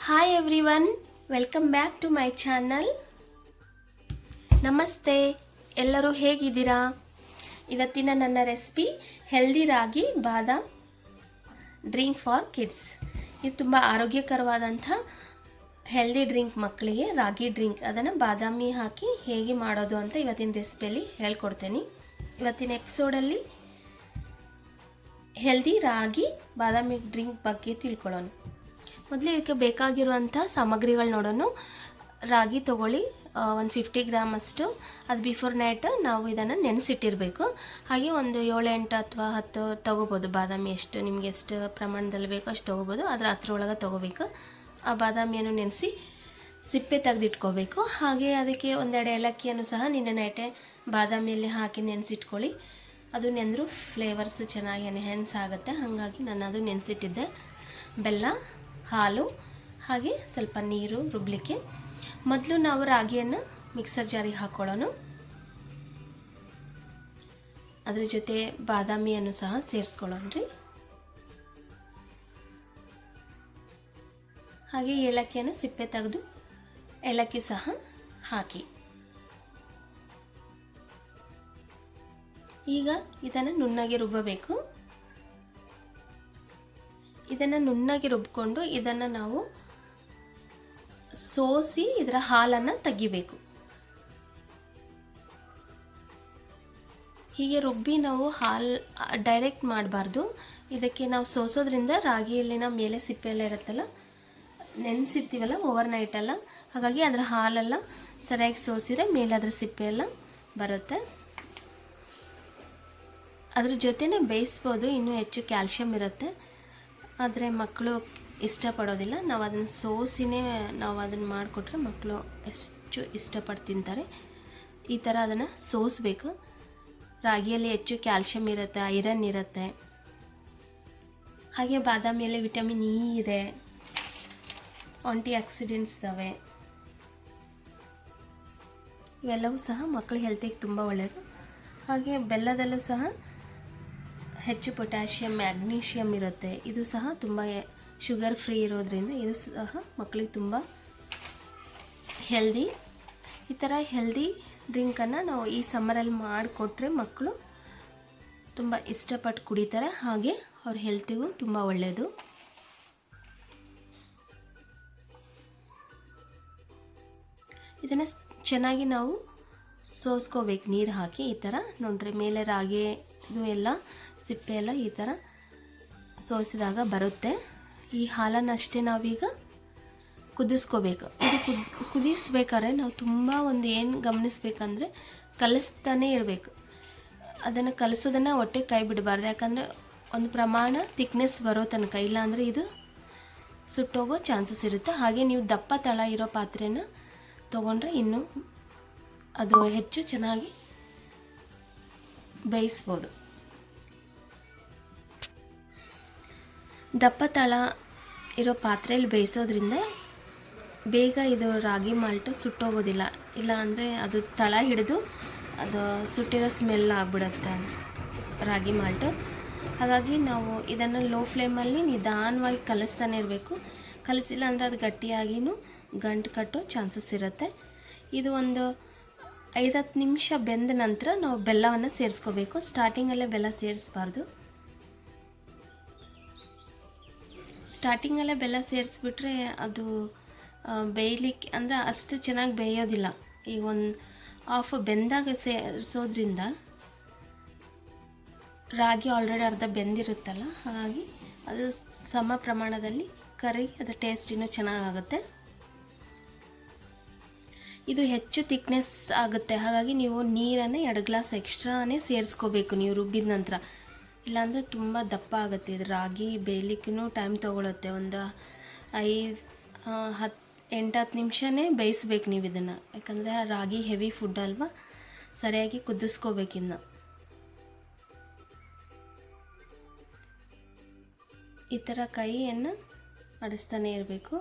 Hi everyone, welcome back to my channel. ನಮಸ್ತೆ, ಎಲ್ಲರೂ ಹೇಗಿದ್ದೀರಾ? ಇವತ್ತಿನ ನನ್ನ recipe healthy ragi badam drink for kids. ಇದು ತುಂಬ ಆರೋಗ್ಯಕರವಾದಂಥ ಹೆಲ್ದಿ ಡ್ರಿಂಕ್ ಮಕ್ಕಳಿಗೆ, ರಾಗಿ ಡ್ರಿಂಕ್. ಅದನ್ನು ಬಾದಾಮಿ ಹಾಕಿ ಹೇಗೆ ಮಾಡೋದು ಅಂತ ಇವತ್ತಿನ ರೆಸಿಪಿಯಲ್ಲಿ ಹೇಳ್ಕೊಡ್ತೇನೆ. ಇವತ್ತಿನ ಎಪಿಸೋಡಲ್ಲಿ ಹೆಲ್ದಿ ರಾಗಿ ಬಾದಾಮಿ ಡ್ರಿಂಕ್ ಬಗ್ಗೆ ತಿಳ್ಕೊಳ್ಳೋಣ. ಮೊದಲು ಇದಕ್ಕೆ ಬೇಕಾಗಿರುವಂಥ ಸಾಮಗ್ರಿಗಳು ನೋಡೋಣ. ರಾಗಿ ತೊಗೊಳ್ಳಿ, ಒಂದು 50 ಗ್ರಾಮ್ ಅಷ್ಟು. ಅದು ಬಿಫೋರ್ ನೈಟ್ ನಾವು ಇದನ್ನು ನೆನೆಸಿಟ್ಟಿರಬೇಕು. ಹಾಗೆ ಒಂದು 7-8 ಅಥವಾ 10 ತೊಗೋಬೋದು ಬಾದಾಮಿ. ಎಷ್ಟು ನಿಮಗೆ ಎಷ್ಟು ಪ್ರಮಾಣದಲ್ಲಿ ಬೇಕೋ ಅಷ್ಟು ತೊಗೋಬೋದು. ಅದರ ಹತ್ರೊಳಗೆ ತೊಗೋಬೇಕು. ಆ ಬಾದಾಮಿಯನ್ನು ನೆನೆಸಿ ಸಿಪ್ಪೆ ತೆಗೆದಿಟ್ಕೋಬೇಕು. ಹಾಗೆ ಅದಕ್ಕೆ ಒಂದೆರಡು ಏಲಕ್ಕಿಯನ್ನು ಸಹ ನಿನ್ನೆ ನೈಟೇ ಬಾದಾಮಿಯಲ್ಲಿ ಹಾಕಿ ನೆನೆಸಿಟ್ಕೊಳ್ಳಿ. ಅದು ನೆಂದರೂ ಫ್ಲೇವರ್ಸ್ ಚೆನ್ನಾಗಿ ಎನ್ಹ್ಯಾನ್ಸ್ ಆಗುತ್ತೆ. ಹಾಗಾಗಿ ನಾನು ಅದು ನೆನೆಸಿಟ್ಟಿದ್ದೆ. ಬೆಲ್ಲ, ಹಾಲು, ಹಾಗೆ ಸ್ವಲ್ಪ ನೀರು ರುಬ್ಲಿಕ್ಕೆ. ಮೊದಲು ನಾವು ರಾಗಿಯನ್ನು ಮಿಕ್ಸರ್ ಜಾರಿಗೆ ಹಾಕ್ಕೊಳ್ಳೋಣ. ಅದ್ರ ಜೊತೆ ಬಾದಾಮಿಯನ್ನು ಸಹ ಸೇರಿಸ್ಕೊಳ್ಳೋಣ್ರಿ. ಹಾಗೆ ಏಲಕ್ಕಿಯನ್ನು ಸಿಪ್ಪೆ ತೆಗೆದು ಏಲಕ್ಕಿ ಸಹ ಹಾಕಿ. ಈಗ ಇದನ್ನು ನುಣ್ಣಗೆ ರುಬ್ಬಬೇಕು. ಇದನ್ನು ನುಣ್ಣಗೆ ರುಬ್ಕೊಂಡು ಇದನ್ನು ನಾವು ಸೋಸಿ ಇದರ ಹಾಲನ್ನು ತೆಗಿಬೇಕು. ಹೀಗೆ ರುಬ್ಬಿ ನಾವು ಹಾಲು ಡೈರೆಕ್ಟ್ ಮಾಡಬಾರ್ದು. ಇದಕ್ಕೆ ನಾವು ಸೋಸೋದ್ರಿಂದ ರಾಗಿಯಲ್ಲಿನ ಮೇಲೆ ಸಿಪ್ಪೆ ಎಲ್ಲ ಇರುತ್ತಲ್ಲ, ನೆನೆಸಿರ್ತೀವಲ್ಲ ಓವರ್ ನೈಟೆಲ್ಲ, ಹಾಗಾಗಿ ಅದರ ಹಾಲೆಲ್ಲ ಸರಿಯಾಗಿ ಸೋಸಿದ್ರೆ ಮೇಲೆ ಅದರ ಸಿಪ್ಪೆ ಎಲ್ಲ ಬರುತ್ತೆ. ಅದ್ರ ಜೊತೆನೇ ಬೇಯಿಸ್ಬೋದು, ಇನ್ನೂ ಹೆಚ್ಚು ಕ್ಯಾಲ್ಶಿಯಂ ಇರುತ್ತೆ. ಆದರೆ ಮಕ್ಕಳು ಇಷ್ಟಪಡೋದಿಲ್ಲ. ನಾವು ಅದನ್ನು ಸೋಸಿನೇ ನಾವು ಅದನ್ನು ಮಾಡಿಕೊಟ್ರೆ ಮಕ್ಕಳು ಎಷ್ಟು ಇಷ್ಟಪಟ್ಟು ತಿಂತಾರೆ. ಈ ಥರ ಅದನ್ನು ಸೋಸಬೇಕು. ರಾಗಿಯಲ್ಲಿ ಹೆಚ್ಚು ಕ್ಯಾಲ್ಶಿಯಂ ಇರುತ್ತೆ, ಐರನ್ ಇರುತ್ತೆ. ಹಾಗೆ ಬಾದಾಮಿಯಲ್ಲಿ ವಿಟಮಿನ್ ಇ ಇದೆ, ಆಂಟಿ ಆಕ್ಸಿಡೆಂಟ್ಸ್ ಇದ್ದಾವೆ. ಇವೆಲ್ಲವೂ ಸಹ ಮಕ್ಕಳ ಹೆಲ್ತಿಗೆ ತುಂಬ ಒಳ್ಳೆಯದು. ಹಾಗೆ ಬೆಲ್ಲದಲ್ಲೂ ಸಹ ಹೆಚ್ಚು ಪೊಟ್ಯಾಷಿಯಮ್, ಮ್ಯಾಗ್ನೀಷಿಯಮ್ ಇರುತ್ತೆ. ಇದು ಸಹ ತುಂಬ ಶುಗರ್ ಫ್ರೀ ಇರೋದ್ರಿಂದ ಇದು ಸಹ ಮಕ್ಕಳಿಗೆ ತುಂಬ ಹೆಲ್ದಿ. ಈ ಥರ ಹೆಲ್ದಿ ಡ್ರಿಂಕನ್ನು ನಾವು ಈ ಸಮ್ಮರಲ್ಲಿ ಮಾಡಿಕೊಟ್ರೆ ಮಕ್ಕಳು ತುಂಬ ಇಷ್ಟಪಟ್ಟು ಕುಡಿತಾರೆ. ಹಾಗೆ ಅವ್ರ ಹೆಲ್ತಿಗೂ ತುಂಬ ಒಳ್ಳೆಯದು. ಇದನ್ನು ಚೆನ್ನಾಗಿ ನಾವು ಸೋಸ್ಕೋಬೇಕು ನೀರು ಹಾಕಿ. ಈ ಥರ ನೋಡ್ರಿ, ಮೇಲೆ ರಾಗಿ ಇದು ಎಲ್ಲ ಸಿಪ್ಪೆ ಎಲ್ಲ ಈ ಥರ ಸೋಸಿದಾಗ ಬರುತ್ತೆ. ಈ ಹಾಲನ್ನಷ್ಟೇ ನಾವೀಗ ಕುದಿಸ್ಕೋಬೇಕು. ಇದು ಕುದಿಸ್ಬೇಕಾದ್ರೆ ನಾವು ತುಂಬ ಏನು ಗಮನಿಸ್ಬೇಕಂದ್ರೆ ಕಲಿಸ್ತಾನೇ ಇರಬೇಕು. ಅದನ್ನು ಕಲಿಸೋದನ್ನು ಒಟ್ಟೆ ಕೈ ಬಿಡಬಾರ್ದು. ಯಾಕಂದರೆ ಒಂದು ಪ್ರಮಾಣ ಥಿಕ್ನೆಸ್ ಬರೋ ತನಕ, ಇಲ್ಲಾಂದರೆ ಇದು ಸುಟ್ಟೋಗೋ ಚಾನ್ಸಸ್ ಇರುತ್ತೆ. ಹಾಗೆ ನೀವು ದಪ್ಪ ತಳ ಇರೋ ಪಾತ್ರೆನ ತೊಗೊಂಡ್ರೆ ಇನ್ನೂ ಅದು ಹೆಚ್ಚು ಚೆನ್ನಾಗಿ ಬೇಯಿಸ್ಬೋದು. ದಪ್ಪ ತಳ ಇರೋ ಪಾತ್ರೆಯಲ್ಲಿ ಬೇಯಿಸೋದ್ರಿಂದ ಬೇಗ ಇದು ರಾಗಿ ಮಾಲ್ಟು ಸುಟ್ಟೋಗೋದಿಲ್ಲ. ಇಲ್ಲ ಅಂದರೆ ಅದು ತಳ ಹಿಡಿದು ಅದು ಸುಟ್ಟಿರೋ ಸ್ಮೆಲ್ ಆಗಿಬಿಡುತ್ತೆ ರಾಗಿ ಮಾಲ್ಟು. ಹಾಗಾಗಿ ನಾವು ಇದನ್ನು ಲೋ ಫ್ಲೇಮಲ್ಲಿ ನಿಧಾನವಾಗಿ ಕಲಿಸ್ತಾನೆ ಇರಬೇಕು. ಕಲಿಸಿಲ್ಲ ಅಂದರೆ ಅದು ಗಟ್ಟಿಯಾಗಿಯೂ ಗಂಟು ಕಟ್ಟೋ ಚಾನ್ಸಸ್ ಇರುತ್ತೆ. ಇದು ಒಂದು 5-10 ನಿಮಿಷ ಬೆಂದ ನಂತರ ನಾವು ಬೆಲ್ಲವನ್ನು ಸೇರಿಸ್ಕೋಬೇಕು. ಸ್ಟಾರ್ಟಿಂಗಲ್ಲೇ ಬೆಲ್ಲ ಸೇರಿಸಬಾರ್ದು. ಸ್ಟಾರ್ಟಿಂಗಲ್ಲೇ ಬೆಲ್ಲ ಸೇರಿಸ್ಬಿಟ್ರೆ ಅದು ಬೇಯಲಿಕ್ಕೆ ಅಂದರೆ ಅಷ್ಟು ಚೆನ್ನಾಗಿ ಬೇಯೋದಿಲ್ಲ. ಈಗ ಒಂದು ಹಾಫ್ ಬೆಂದಾಗ ಸೇರಿಸೋದ್ರಿಂದ ರಾಗಿ ಆಲ್ರೆಡಿ ಅರ್ಧ ಬೆಂದಿರುತ್ತಲ್ಲ, ಹಾಗಾಗಿ ಅದು ಸಮ ಪ್ರಮಾಣದಲ್ಲಿ ಕರಗಿ ಅದು ಟೇಸ್ಟ್ ಇನ್ನೂ ಚೆನ್ನಾಗಾಗುತ್ತೆ. ಇದು ಹೆಚ್ಚು ಥಿಕ್ನೆಸ್ ಆಗುತ್ತೆ. ಹಾಗಾಗಿ ನೀವು ನೀರನ್ನು 2 ಗ್ಲಾಸ್ ಎಕ್ಸ್ಟ್ರಾನೇ ಸೇರಿಸ್ಕೋಬೇಕು ನೀವು ರುಬ್ಬಿದ ನಂತರ. ಇಲ್ಲಾಂದರೆ ತುಂಬ ದಪ್ಪ ಆಗುತ್ತೆ. ಇದು ರಾಗಿ ಬೇಯಲಿಕ್ಕೂ ಟೈಮ್ ತೊಗೊಳುತ್ತೆ. ಒಂದು 8-10 ನಿಮಿಷನೇ ಬೇಯಿಸ್ಬೇಕು ನೀವು ಇದನ್ನು. ಯಾಕಂದರೆ ರಾಗಿ ಹೆವಿ ಫುಡ್ ಅಲ್ವಾ, ಸರಿಯಾಗಿ ಕುದಿಸ್ಕೋಬೇಕಿನ್ನು. ಈ ಥರ ಕೈಯನ್ನು ಆಡಿಸ್ತಾನೆ ಇರಬೇಕು.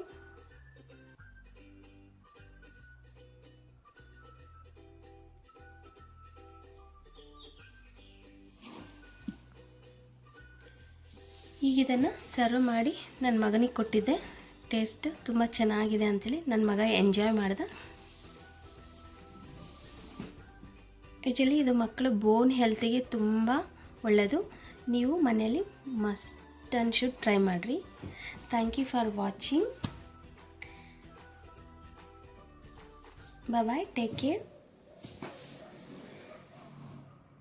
ಈಗ ಇದನ್ನು ಸರ್ವ್ ಮಾಡಿ ನನ್ನ ಮಗನಿಗೆ ಕೊಟ್ಟಿದ್ದೆ. ಟೇಸ್ಟ್ ತುಂಬ ಚೆನ್ನಾಗಿದೆ ಅಂಥೇಳಿ ನನ್ನ ಮಗ ಎಂಜಾಯ್ ಮಾಡ್ದೆ. ಆ್ಯಕ್ಚುಲಿ ಇದು ಮಕ್ಕಳು ಬೋನ್ ಹೆಲ್ತಿಗೆ ತುಂಬ ಒಳ್ಳೆಯದು. ನೀವು ಮನೆಯಲ್ಲಿ ಮಸ್ಟ್ ಆ್ಯಂಡ್ ಶುಡ್ ಟ್ರೈ ಮಾಡಿರಿ. Thank you for watching. Bye, take care.